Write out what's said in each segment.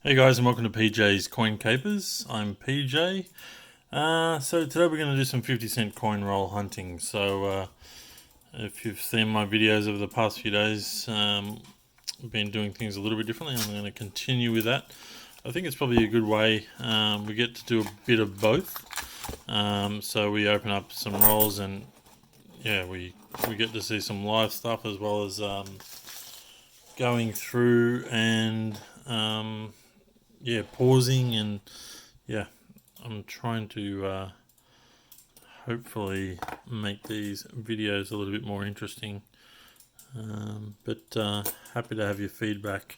Hey guys, and welcome to PJ's Coin Capers. I'm PJ. So today we're going to do some 50-cent coin roll hunting. If you've seen my videos over the past few days, I've been doing things a little bit differently. I'm going to continue with that. I think it's probably a good way. We get to do a bit of both. So we open up some rolls, and yeah, we get to see some live stuff as well as going through and pausing, and yeah, I'm trying to hopefully make these videos a little bit more interesting. But happy to have your feedback.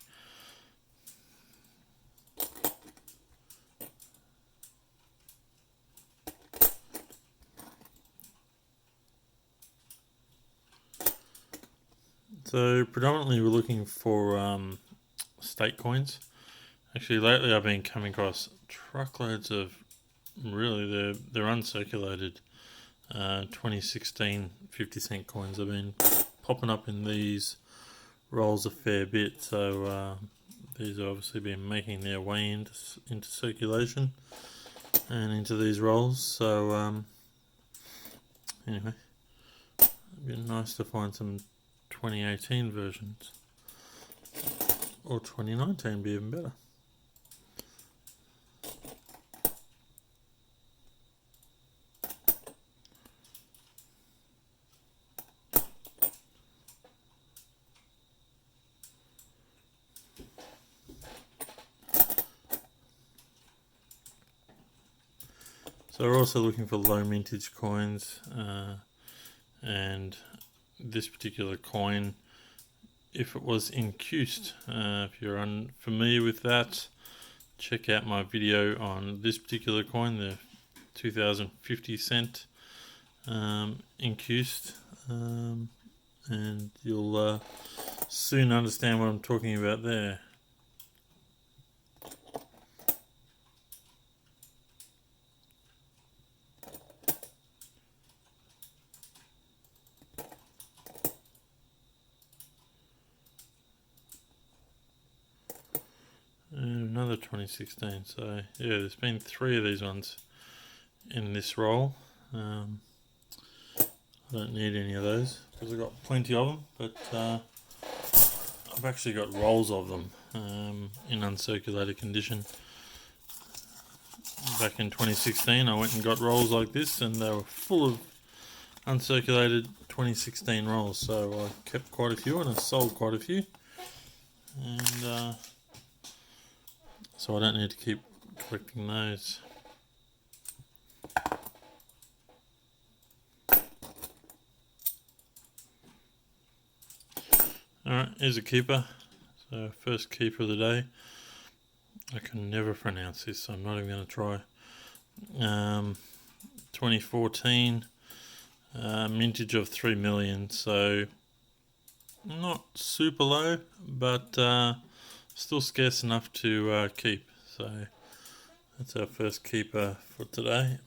So predominantly we're looking for state coins. Actually, lately I've been coming across truckloads of they're uncirculated 2016 50-cent coins. I've been popping up in these rolls a fair bit, so these have obviously been making their way into circulation and into these rolls. So anyway, it'd be nice to find some 2018 versions, or 2019 would be even better. So we're also looking for low mintage coins, and this particular coin, if it was incused, if you're unfamiliar with that, check out my video on this particular coin, the 2050 cent incused, and you'll soon understand what I'm talking about there. And another 2016. So yeah, there's been 3 of these ones in this roll. I don't need any of those because I've got plenty of them, but I've actually got rolls of them in uncirculated condition. Back in 2016 I went and got rolls like this, and they were full of uncirculated 2016 rolls, so I kept quite a few and I sold quite a few, and so I don't need to keep collecting those. Alright, here's a keeper. So first keeper of the day. I can never pronounce this, so I'm not even going to try. 2014, mintage of 3 million, so not super low, but still scarce enough to keep. So that's our first keeper for today.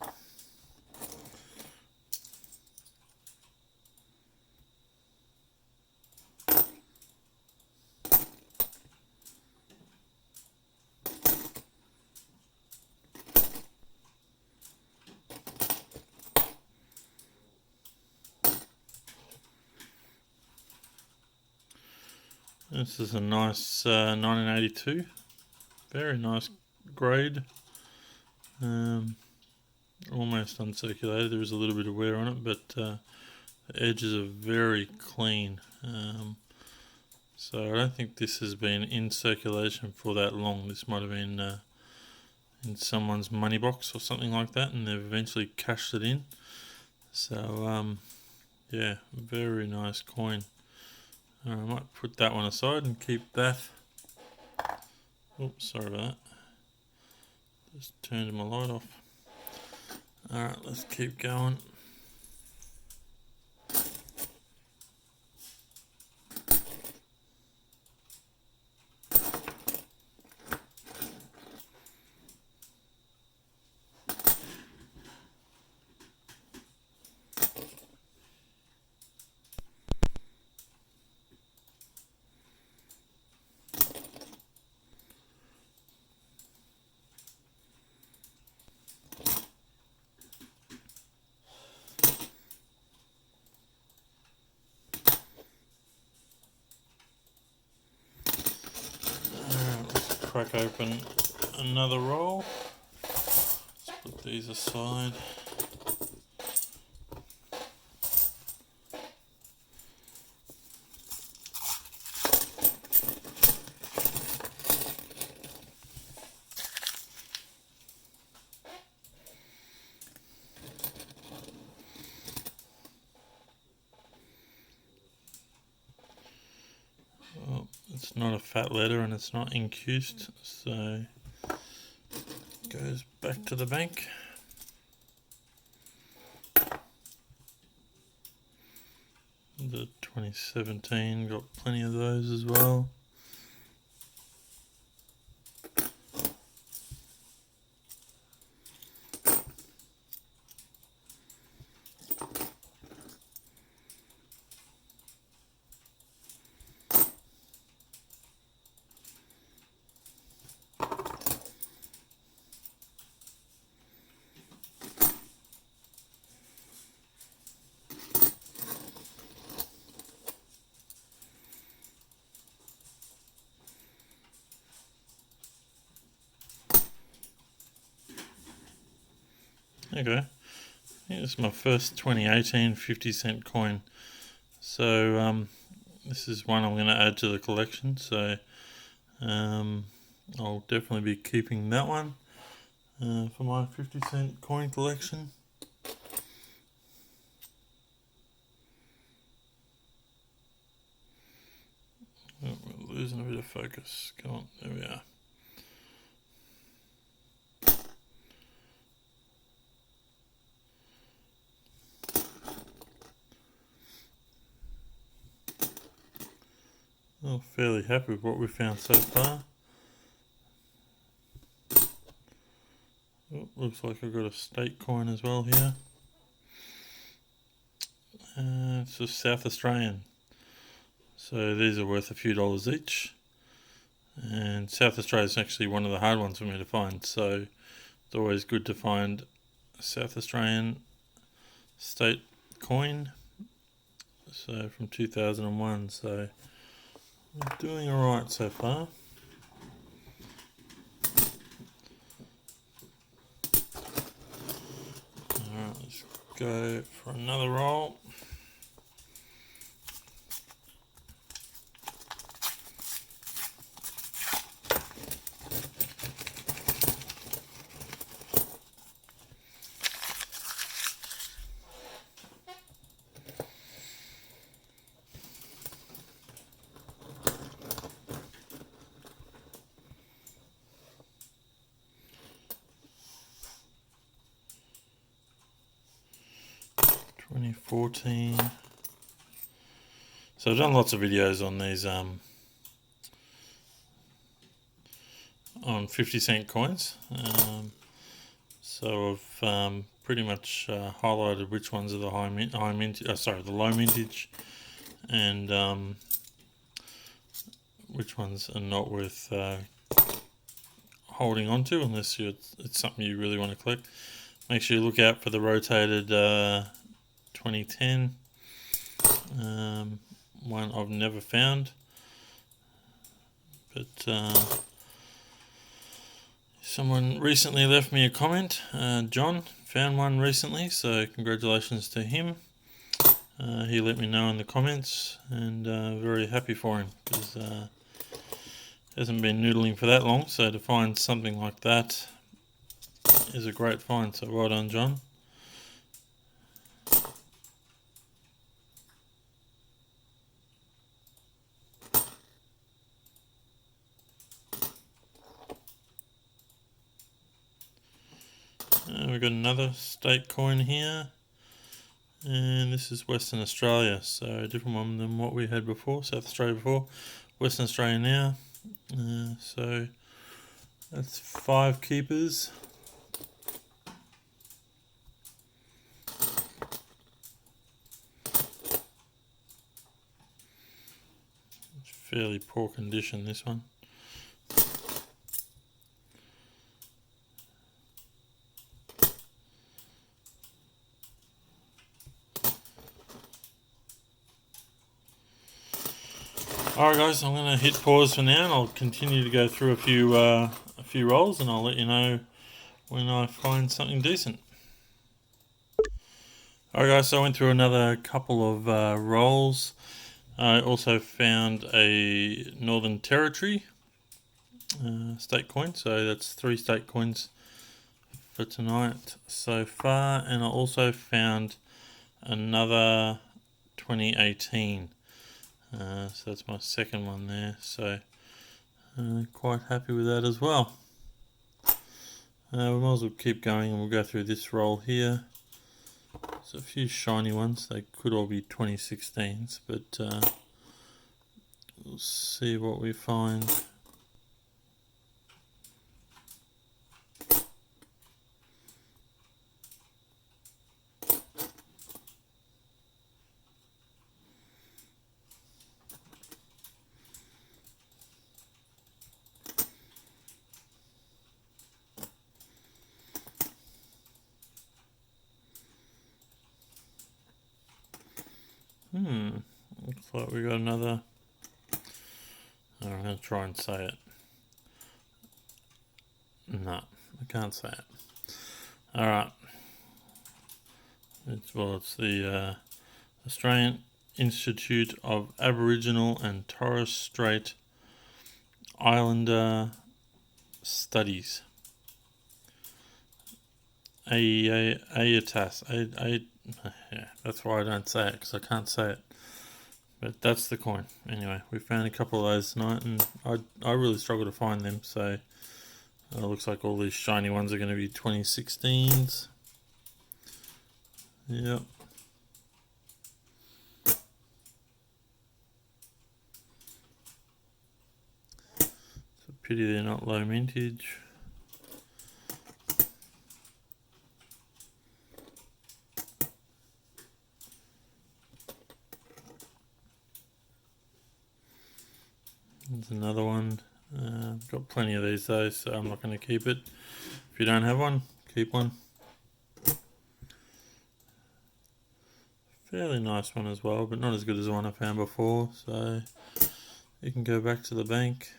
This is a nice 1982, very nice grade, almost uncirculated. There is a little bit of wear on it, but the edges are very clean, so I don't think this has been in circulation for that long. This might have been in someone's money box or something like that, and they've eventually cashed it in. So yeah, very nice coin. I might put that one aside and keep that. Oops, sorry about that. Just turned my light off. Alright, let's keep going. crack open another roll. Let's put these aside. Well, it's not a fat letter and it's not incused, so it goes back to the bank. The 2017 got plenty of those as well. Okay, here's my first 2018 50-cent coin. So this is one I'm going to add to the collection, so I'll definitely be keeping that one for my 50-cent coin collection. Oh, we're losing a bit of focus. Come on, there we are. Well, fairly happy with what we've found so far. Oh, looks like I've got a state coin as well here. It's a South Australian. So these are worth a few dollars each. And South Australia is actually one of the hard ones for me to find. So it's always good to find a South Australian state coin. So from 2001. So I'm doing alright so far. Alright, let's go for another roll. $2014. So I've done lots of videos on these on 50-cent coins. So I've pretty much highlighted which ones are the the low mintage, and which ones are not worth holding on to unless it's something you really want to collect. Make sure you look out for the rotated 2010 one I've never found, but someone recently left me a comment. John found one recently, so congratulations to him. He let me know in the comments, and very happy for him, because hasn't been noodling for that long, so to find something like that is a great find, so well done, John. We've got another state coin here, and this is Western Australia, so a different one than what we had before. South Australia before, Western Australia now. So that's 5 keepers. It's fairly poor condition, this one. Alright guys, I'm going to hit pause for now and I'll continue to go through a few rolls and I'll let you know when I find something decent. Alright guys, so I went through another couple of rolls. I also found a Northern Territory state coin, so that's 3 state coins for tonight so far, and I also found another 2018. So that's my second one there, so quite happy with that as well. We might as well keep going and we'll go through this roll here. There's a few shiny ones, they could all be 2016s, but we'll see what we find. Looks like we got another. I'm going to try and say it. No, I can't say it. Alright. It's the Australian Institute of Aboriginal and Torres Strait Islander Studies. AETAS. Yeah, that's why I don't say it, because I can't say it. But that's the coin. Anyway, we found a couple of those tonight, and I really struggle to find them, so it looks like all these shiny ones are going to be 2016s. Yep. It's a pity they're not low mintage. There's another one. I've got plenty of these though, so I'm not going to keep it. If you don't have one, keep one. Fairly nice one as well, but not as good as the one I found before, so you can go back to the bank.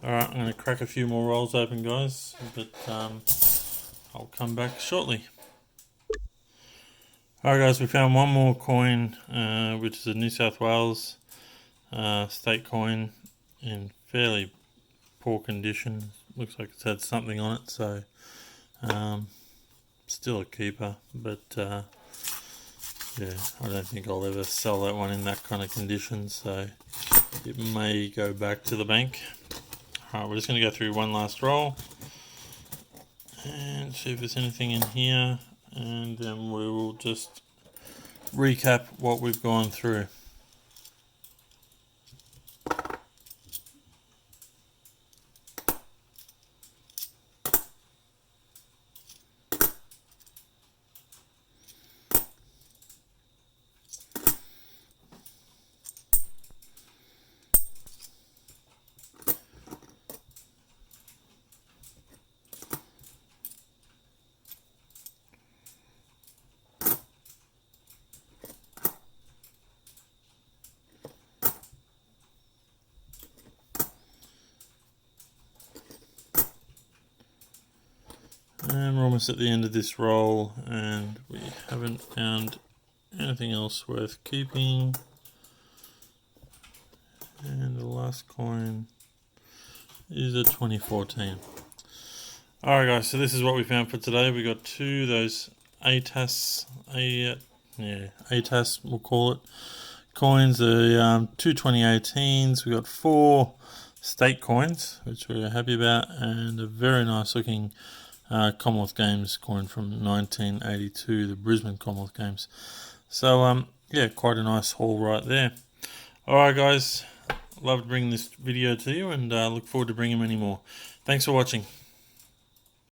Alright, I'm going to crack a few more rolls open guys, but I'll come back shortly. Alright guys, we found one more coin, which is a New South Wales state coin in fairly poor condition. Looks like it's had something on it, so still a keeper, but yeah, I don't think I'll ever sell that one in that kind of condition, so it may go back to the bank. Alright, we're just going to go through one last roll and see if there's anything in here, and then we will just recap what we've gone through. And we're almost at the end of this roll, and we haven't found anything else worth keeping. And the last coin is a 2014. Alright guys, so this is what we found for today. We got two of those ATAS, ATAS we'll call it, coins, the two 2018s. We got 4 state coins, which we're happy about, and a very nice looking Commonwealth Games coin from 1982, the Brisbane Commonwealth Games. So yeah, quite a nice haul right there. Alright guys, loved bringing this video to you, and look forward to bringing many more. Thanks for watching.